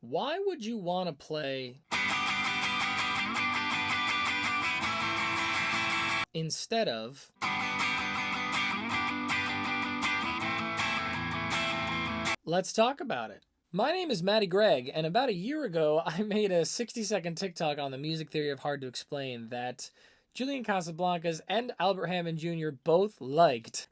Why would you want to play instead of let's talk about it. My name is Matty Gregg, and about a year ago, I made a 60-second TikTok on the music theory of hard to explain that Julian Casablancas and Albert Hammond Jr. both liked.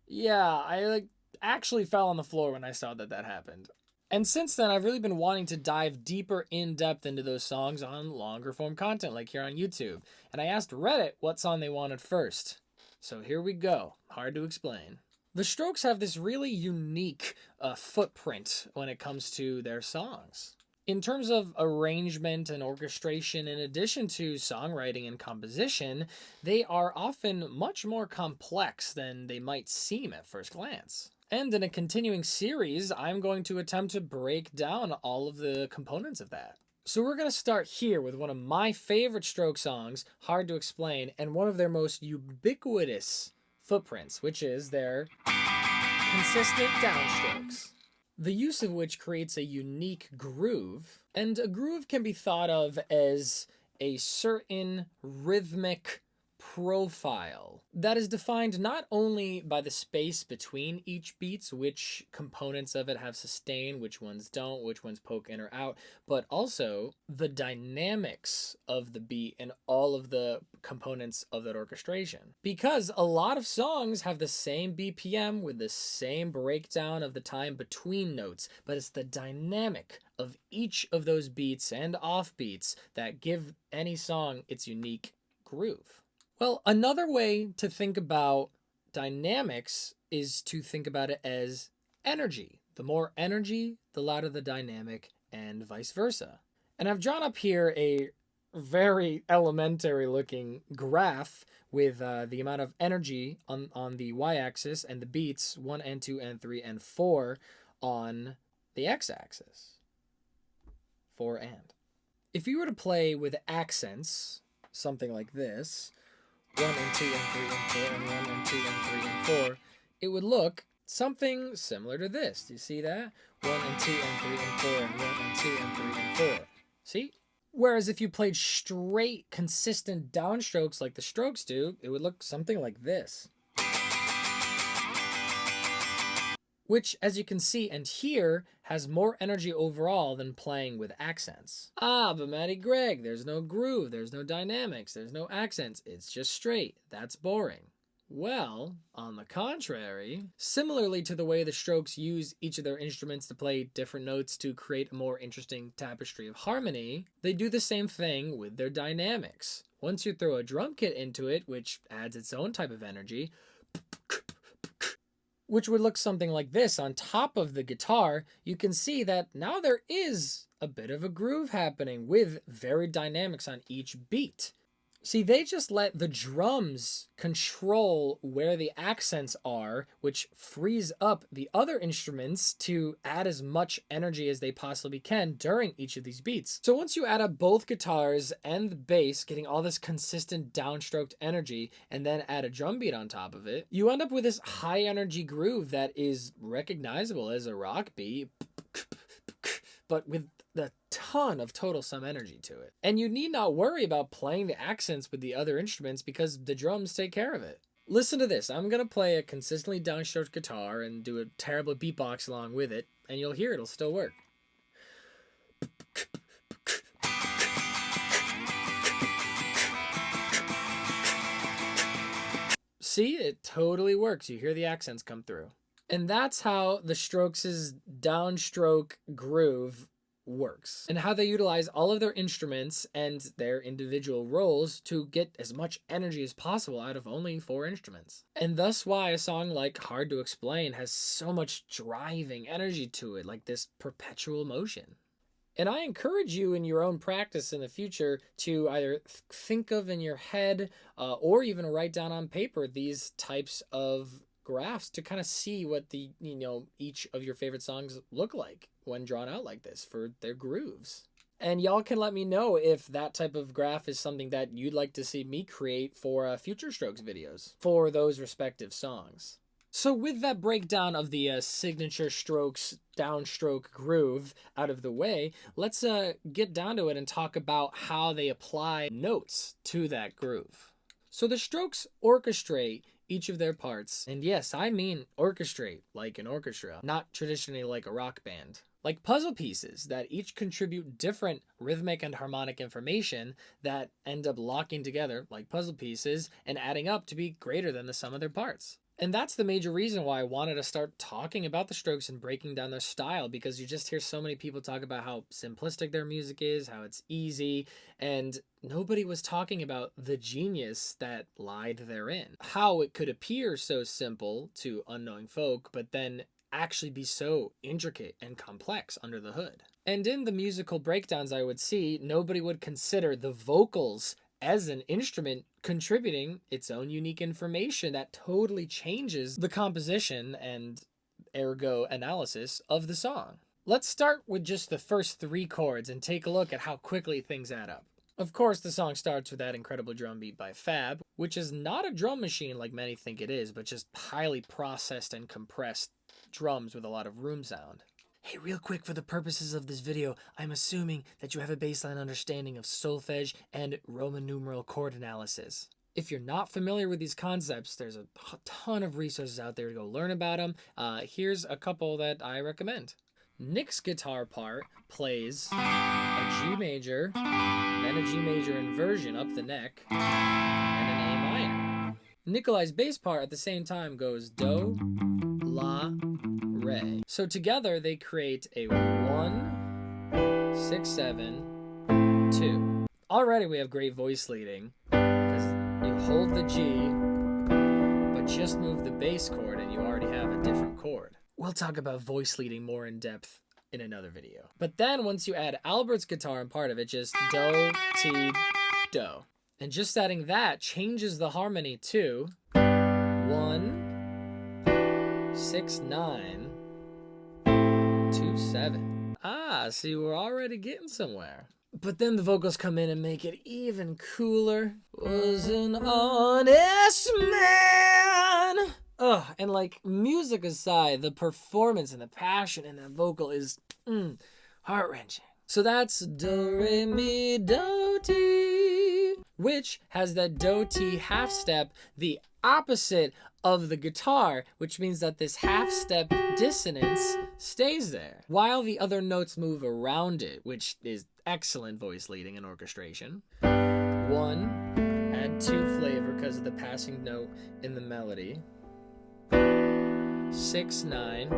Yeah, I actually fell on the floor when I saw that happened. And since then, I've really been wanting to dive deeper in depth into those songs on longer form content, like here on YouTube. And I asked Reddit what song they wanted first. So here we go. Hard to explain. The Strokes have this really unique footprint when it comes to their songs. In terms of arrangement and orchestration, in addition to songwriting and composition, they are often much more complex than they might seem at first glance. And in a continuing series, I'm going to attempt to break down all of the components of that. So we're going to start here with one of my favorite Strokes songs, Hard to Explain, and one of their most ubiquitous footprints, which is their consistent downstrokes, the use of which creates a unique groove. And a groove can be thought of as a certain rhythmic profile that is defined not only by the space between each beats, which components of it have sustain, which ones don't, which ones poke in or out, but also the dynamics of the beat and all of the components of that orchestration. Because a lot of songs have the same BPM with the same breakdown of the time between notes, but it's the dynamic of each of those beats and offbeats that give any song its unique groove. Well, another way to think about dynamics is to think about it as energy. The more energy, the louder the dynamic, and vice versa. And I've drawn up here a very elementary looking graph with the amount of energy on the y-axis and the beats 1 and 2 and 3 and 4 on the x-axis. 4 and. If you were to play with accents, something like this, 1 and 2 and 3 and 4 and 1 and 2 and 3 and 4, it would look something similar to this. Do you see that? 1 and 2 and 3 and 4 and 1 and 2 and 3 and 4. See? Whereas if you played straight, consistent downstrokes like the Strokes do, it would look something like this. Which, as you can see and hear, has more energy overall than playing with accents. Ah, but Matty Gregg, there's no groove, there's no dynamics, there's no accents, it's just straight. That's boring. Well, on the contrary, similarly to the way the Strokes use each of their instruments to play different notes to create a more interesting tapestry of harmony, they do the same thing with their dynamics. Once you throw a drum kit into it, which adds its own type of energy, which would look something like this on top of the guitar, you can see that now there is a bit of a groove happening with varied dynamics on each beat. See, they just let the drums control where the accents are, which frees up the other instruments to add as much energy as they possibly can during each of these beats. So once you add up both guitars and the bass, getting all this consistent downstroked energy, and then add a drum beat on top of it, you end up with this high energy groove that is recognizable as a rock beat, but with a ton of total sum energy to it. And you need not worry about playing the accents with the other instruments because the drums take care of it. Listen to this. I'm going to play a consistently downstroked guitar and do a terrible beatbox along with it, and you'll hear it'll still work. See, it totally works. You hear the accents come through. And that's how the Strokes' downstroke groove works, and how they utilize all of their instruments and their individual roles to get as much energy as possible out of only 4 instruments. And thus why a song like Hard to Explain has so much driving energy to it, like this perpetual motion. And I encourage you in your own practice in the future to either think of in your head or even write down on paper these types of graphs to kind of see what the, each of your favorite songs look like when drawn out like this for their grooves. And y'all can let me know if that type of graph is something that you'd like to see me create for future Strokes videos for those respective songs. So with that breakdown of the signature strokes downstroke groove out of the way, let's get down to it and talk about how they apply notes to that groove. So the strokes orchestrate each of their parts, and yes, I mean orchestrate like an orchestra, not traditionally like a rock band. Like puzzle pieces that each contribute different rhythmic and harmonic information that end up locking together like puzzle pieces and adding up to be greater than the sum of their parts. And that's the major reason why I wanted to start talking about the Strokes and breaking down their style, because you just hear so many people talk about how simplistic their music is, how it's easy, and nobody was talking about the genius that lied therein. How it could appear so simple to unknowing folk, but then actually be so intricate and complex under the hood. And in the musical breakdowns I would see, nobody would consider the vocals as an instrument contributing its own unique information that totally changes the composition and ergo analysis of the song. Let's start with just the first 3 chords and take a look at how quickly things add up. Of course, the song starts with that incredible drum beat by Fab, which is not a drum machine like many think it is, but just highly processed and compressed drums with a lot of room sound. Hey, real quick, for the purposes of this video, I'm assuming that you have a baseline understanding of solfege and Roman numeral chord analysis. If you're not familiar with these concepts, there's a ton of resources out there to go learn about them. Here's a couple that I recommend. Nick's guitar part plays a G major, then a G major inversion up the neck, and an A minor. Nikolai's bass part at the same time goes Do, La, Re. So together they create a 1, 6, 7, 2. Already we have great voice leading, because you hold the G, but just move the bass chord and you already have a different chord. We'll talk about voice leading more in depth in another video. But then once you add Albert's guitar and part of it, just Do, Ti, Do. And just adding that changes the harmony to 1, 6, 9, 2, 7. Ah, see, we're already getting somewhere. But then the vocals come in and make it even cooler. Was an honest man. Ugh, and like, music aside, the performance and the passion in that vocal is heart-wrenching. So that's Do, Re, Mi, Do, Ti, which has that Do, Ti half step, the opposite of the guitar, which means that this half step dissonance stays there, while the other notes move around it, which is excellent voice leading and orchestration. 1, add 2 flavor because of the passing note in the melody. 6, 9,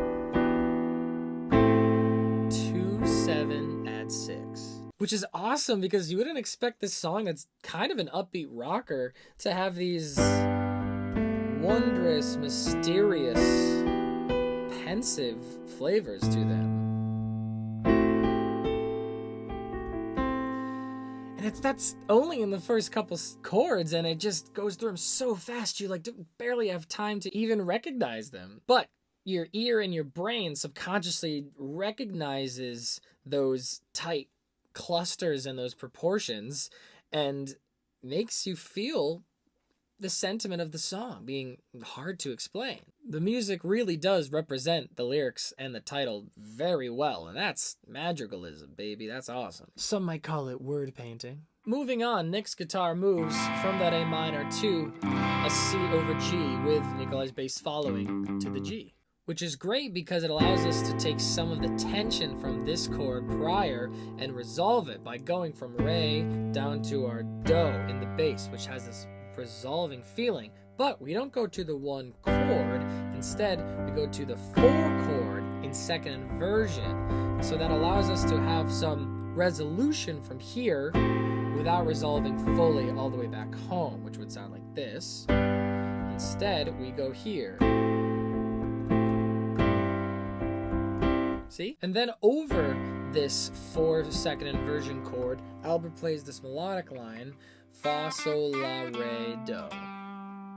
2, 7, add 6. Which is awesome because you wouldn't expect this song that's kind of an upbeat rocker to have these wondrous, mysterious, pensive flavors to them. And that's only in the first couple chords, and it just goes through them so fast you like barely have time to even recognize them. But your ear and your brain subconsciously recognizes those tight clusters and those proportions and makes you feel the sentiment of the song being hard to explain. The music really does represent the lyrics and the title very well, and that's madrigalism, baby. That's awesome. Some might call it word painting. Moving on, Nick's guitar moves from that A minor to a C over G with Nikolai's bass following to the G, which is great because it allows us to take some of the tension from this chord prior and resolve it by going from Re down to our Do in the bass, which has this resolving feeling. But we don't go to the 1 chord, instead we go to the 4 chord in second inversion. So that allows us to have some resolution from here without resolving fully all the way back home, which would sound like this. Instead, we go here. See? And then over this 4 second inversion chord, Albert plays this melodic line, Fa, Sol, La, Re, Do,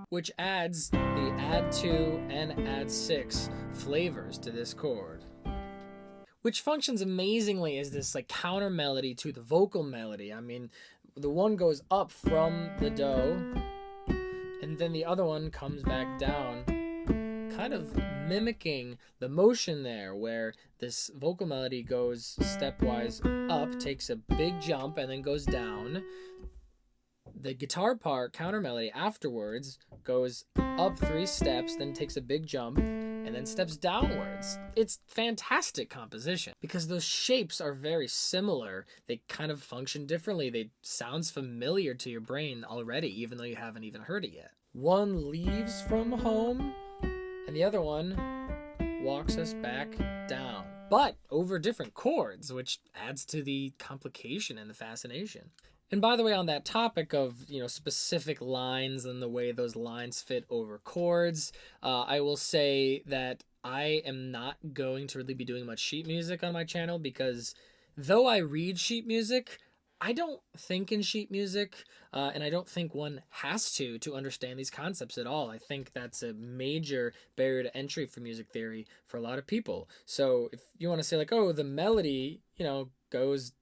which adds the add 2 and add 6 flavors to this chord, which functions amazingly as this like counter melody to the vocal melody. I mean, the one goes up from the Do, and then the other one comes back down, kind of mimicking the motion there, where this vocal melody goes stepwise up, takes a big jump, and then goes down. The guitar part, counter melody, afterwards goes up 3 steps, then takes a big jump, and then steps downwards. It's fantastic composition because those shapes are very similar. They kind of function differently. They sounds familiar to your brain already, even though you haven't even heard it yet. One leaves from home, and the other one walks us back down, but over different chords, which adds to the complication and the fascination. And by the way, on that topic of, specific lines and the way those lines fit over chords, I will say that I am not going to really be doing much sheet music on my channel because though I read sheet music, I don't think in sheet music, and I don't think one has to understand these concepts at all. I think that's a major barrier to entry for music theory for a lot of people. So if you want to say like, oh, the melody, goes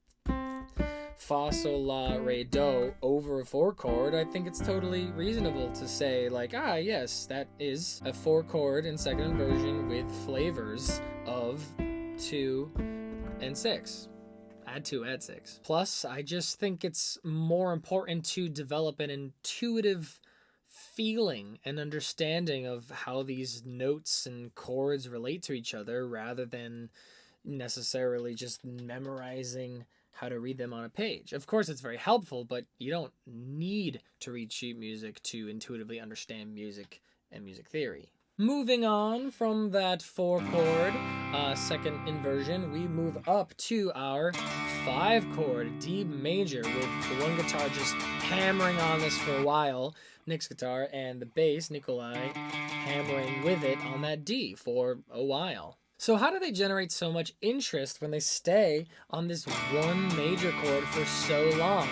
fa, sol, la, re, do over a 4 chord, I think it's totally reasonable to say like, yes, that is a 4 chord in second inversion with flavors of 2 and 6. Add 2, add 6. Plus, I just think it's more important to develop an intuitive feeling and understanding of how these notes and chords relate to each other rather than necessarily just memorizing how to read them on a page. Of course, it's very helpful, but you don't need to read sheet music to intuitively understand music and music theory. Moving on from that 4 chord second inversion, we move up to our 5 chord D major with the one guitar just hammering on this for a while, Nick's guitar, and the bass, Nikolai, hammering with it on that D for a while. So how do they generate so much interest when they stay on this one major chord for so long?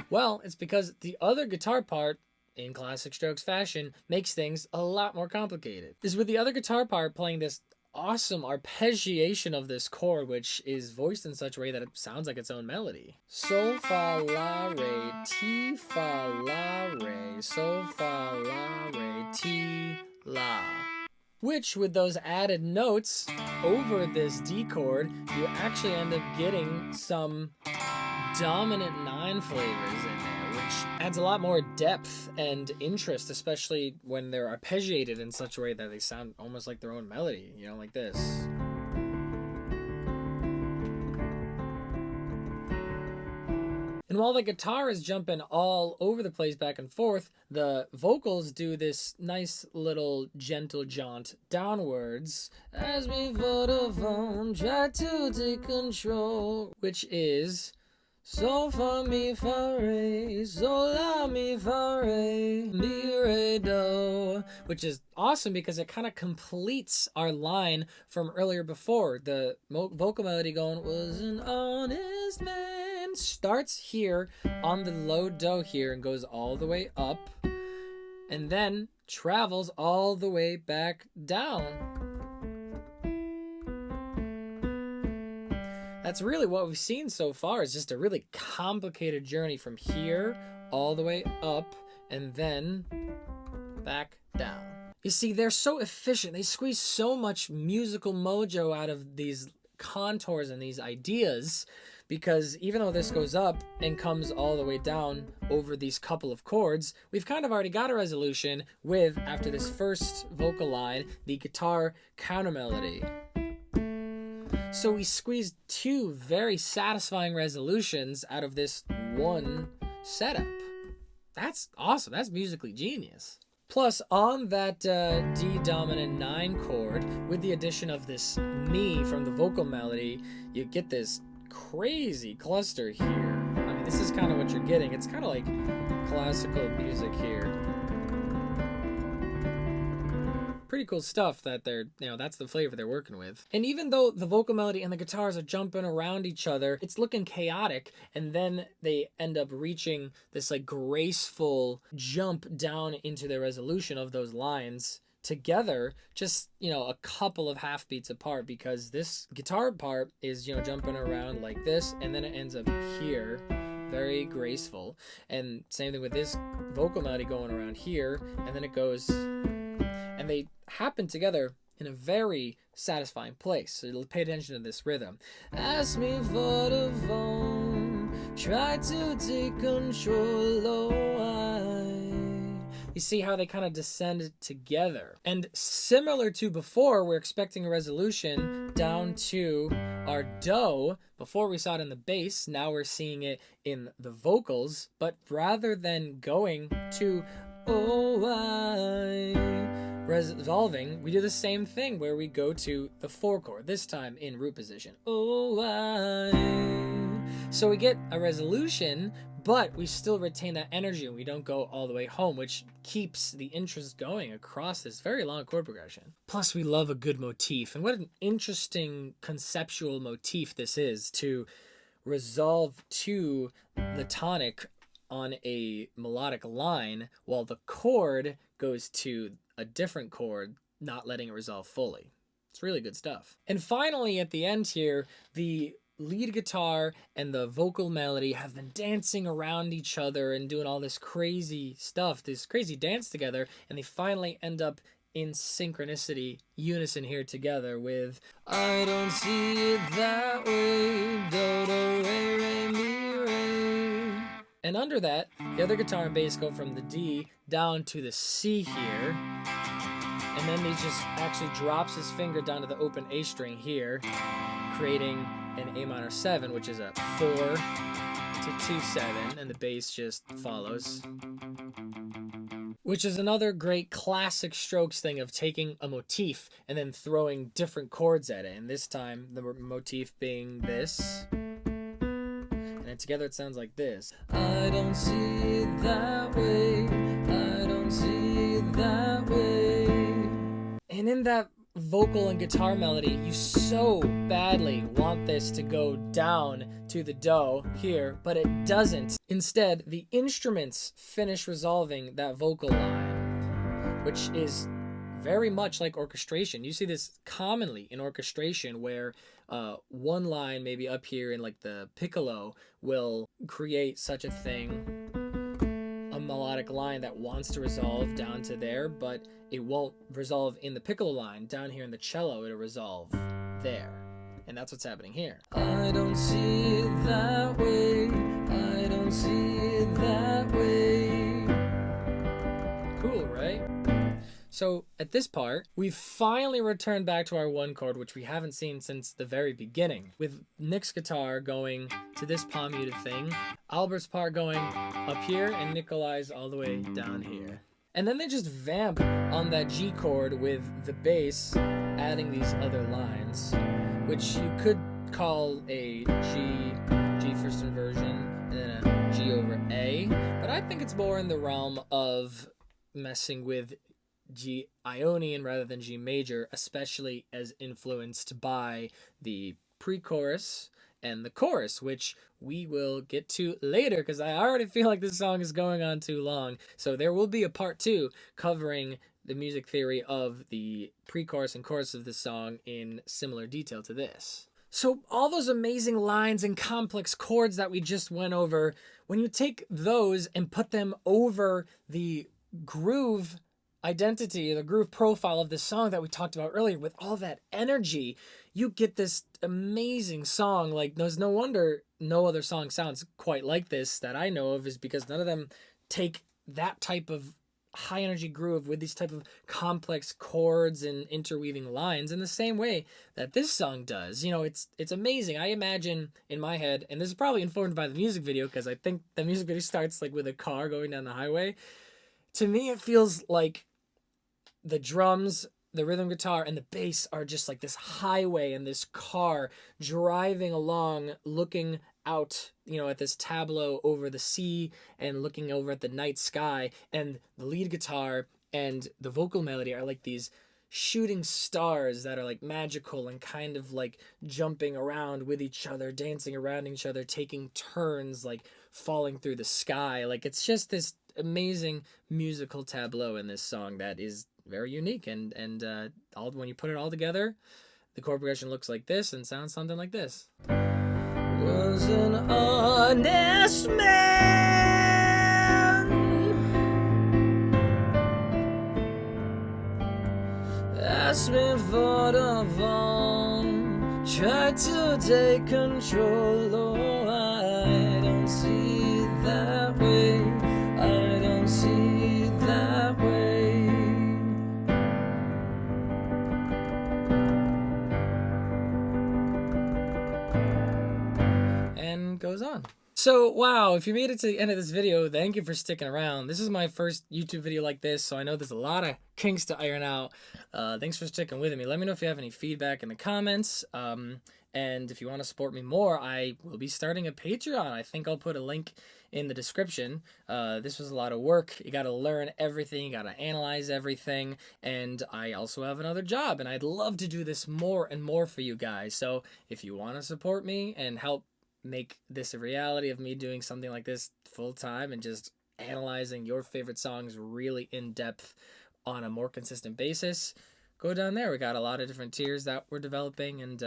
Well, it's because the other guitar part, in classic Strokes fashion, makes things a lot more complicated. Is with the other guitar part playing this awesome arpeggiation of this chord, which is voiced in such a way that it sounds like its own melody. Sol, fa, la, re, ti, fa, la, re, sol, fa, la, re, ti, la. Which, with those added notes over this D chord, you actually end up getting some dominant 9 flavors in there, which adds a lot more depth and interest, especially when they're arpeggiated in such a way that they sound almost like their own melody, like this. And while the guitar is jumping all over the place back and forth, the vocals do this nice little gentle jaunt downwards as we Vodafone try to take control, which is sol, fa, mi, fa, re, sol, la, mi, fa, re, mi, re, do, which is awesome because it kind of completes our line from earlier before. The vocal melody going, was an honest man, starts here on the low do here and goes all the way up and then travels all the way back down. That's really what we've seen so far, is just a really complicated journey from here all the way up and then back down. You see, they're so efficient. They squeeze so much musical mojo out of these contours and these ideas, because even though this goes up and comes all the way down over these couple of chords, we've kind of already got a resolution with, after this first vocal line, the guitar counter melody. So we squeezed 2 very satisfying resolutions out of this one setup. That's awesome. That's musically genius. Plus, on that D dominant 9 chord, with the addition of this mi from the vocal melody, you get this crazy cluster here. I mean, this is kind of what you're getting. It's kind of like classical music here. Pretty cool stuff that they're, that's the flavor they're working with. And even though the vocal melody and the guitars are jumping around each other, it's looking chaotic, and then they end up reaching this like graceful jump down into the resolution of those lines together, just a couple of half beats apart, because this guitar part is jumping around like this, and then it ends up here, very graceful. And same thing with this vocal melody going around here, and then it goes, and they happen together in a very satisfying place. So pay attention to this rhythm. Ask me for the phone, try to take control, You see how they kind of descend together. And similar to before, we're expecting a resolution down to our do. Before we saw it in the bass, now we're seeing it in the vocals. But rather than going to resolving, we do the same thing where we go to the 4 chord, this time in root position. So we get a resolution, but we still retain that energy and we don't go all the way home, which keeps the interest going across this very long chord progression. Plus, we love a good motif, and what an interesting conceptual motif this is, to resolve to the tonic on a melodic line while the chord goes to a different chord, not letting it resolve fully. It's really good stuff. And finally, at the end here, the lead guitar and the vocal melody have been dancing around each other and doing all this crazy stuff, this crazy dance together, and they finally end up in synchronicity, unison here together with I don't see it that way, do, do, re, re, mi, re. And under that, the other guitar and bass go from the D down to the C here. And then he just actually drops his finger down to the open A string here, creating an A minor 7, which is a 4 to 2/7, and the bass just follows. Which is another great classic Strokes thing of taking a motif and then throwing different chords at it. And this time, the motif being this. And together it sounds like this. I don't see it that way. I don't see it that way. And in that vocal and guitar melody, you so badly want this to go down to the do here, but it doesn't. Instead, the instruments finish resolving that vocal line, which is very much like orchestration. You see this commonly in orchestration where one line maybe up here in like the piccolo will create such a thing, a melodic line that wants to resolve down to there, but it won't resolve in the piccolo line. Down here in the cello, it'll resolve there. And that's what's happening here. I don't see it that way. I don't see it that way. Cool, right? So at this part, we've finally returned back to our 1 chord, which we haven't seen since the very beginning, with Nick's guitar going to this palm muted thing, Albert's part going up here, and Nikolai's all the way down here. And then they just vamp on that G chord with the bass adding these other lines, which you could call a G first inversion and then a G over A, but I think it's more in the realm of messing with G Ionian rather than G major, especially as influenced by the pre-chorus and the chorus, which we will get to later because I already feel like this song is going on too long. So there will be a part 2 covering the music theory of the pre-chorus and chorus of this song in similar detail to this. So all those amazing lines and complex chords that we just went over, when you take those and put them over the groove identity, the groove profile of this song that we talked about earlier, with all that energy, you get this amazing song. Like, there's no wonder no other song sounds quite like this that I know of, is because none of them take that type of high energy groove with these type of complex chords and interweaving lines in the same way that this song does. You know, it's amazing. I imagine in my head, and this is probably informed by the music video, because I think the music video starts like with a car going down the highway. To me, it feels like the drums, the rhythm guitar, and the bass are just like this highway and this car driving along, looking out, you know, at this tableau over the sea and looking over at the night sky. And the lead guitar and the vocal melody are like these shooting stars that are like magical and kind of like jumping around with each other, dancing around each other, taking turns, like falling through the sky. Like, it's just this amazing musical tableau in this song that is very unique, and all when you put it all together, the chord progression looks like this and sounds something like this. Was an honest man, asked me for the phone, tried to take control. Oh, I don't see it that way. I don't see it that way. And goes on. So, wow, if you made it to the end of this video, thank you for sticking around. This is my first YouTube video like this, so I know there's a lot of kinks to iron out. Thanks for sticking with me. Let me know if you have any feedback in the comments. And if you want to support me more, I will be starting a Patreon. I think I'll put a link in the description. This was a lot of work. You got to learn everything. You got to analyze everything. And I also have another job, and I'd love to do this more and more for you guys. So if you want to support me and help make this a reality of me doing something like this full time and just analyzing your favorite songs really in depth on a more consistent basis, go down there. We got a lot of different tiers that we're developing, and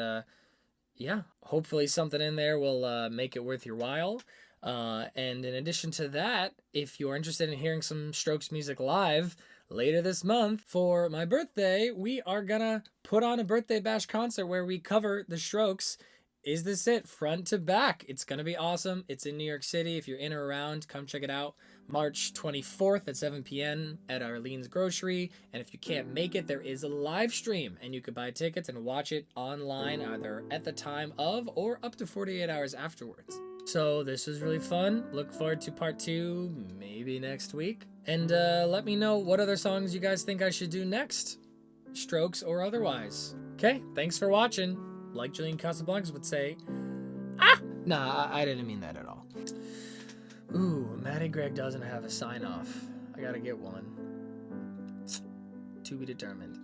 yeah, hopefully something in there will make it worth your while. And in addition to that, if you're interested in hearing some Strokes music live later this month for my birthday, we are gonna put on a birthday bash concert where we cover the Strokes. Is This It? Front to back. It's going to be awesome. It's in New York City. If you're in or around, come check it out. March 24th at 7 p.m. at Arlene's Grocery. And if you can't make it, there is a live stream, and you could buy tickets and watch it online either at the time of or up to 48 hours afterwards. So this was really fun. Look forward to part 2 maybe next week. And let me know what other songs you guys think I should do next, Strokes or otherwise. Okay, thanks for watching. Like Julian Casablancas would say, ah! Nah, I didn't mean that at all. Ooh, Matty Greg doesn't have a sign-off. I gotta get one. To be determined.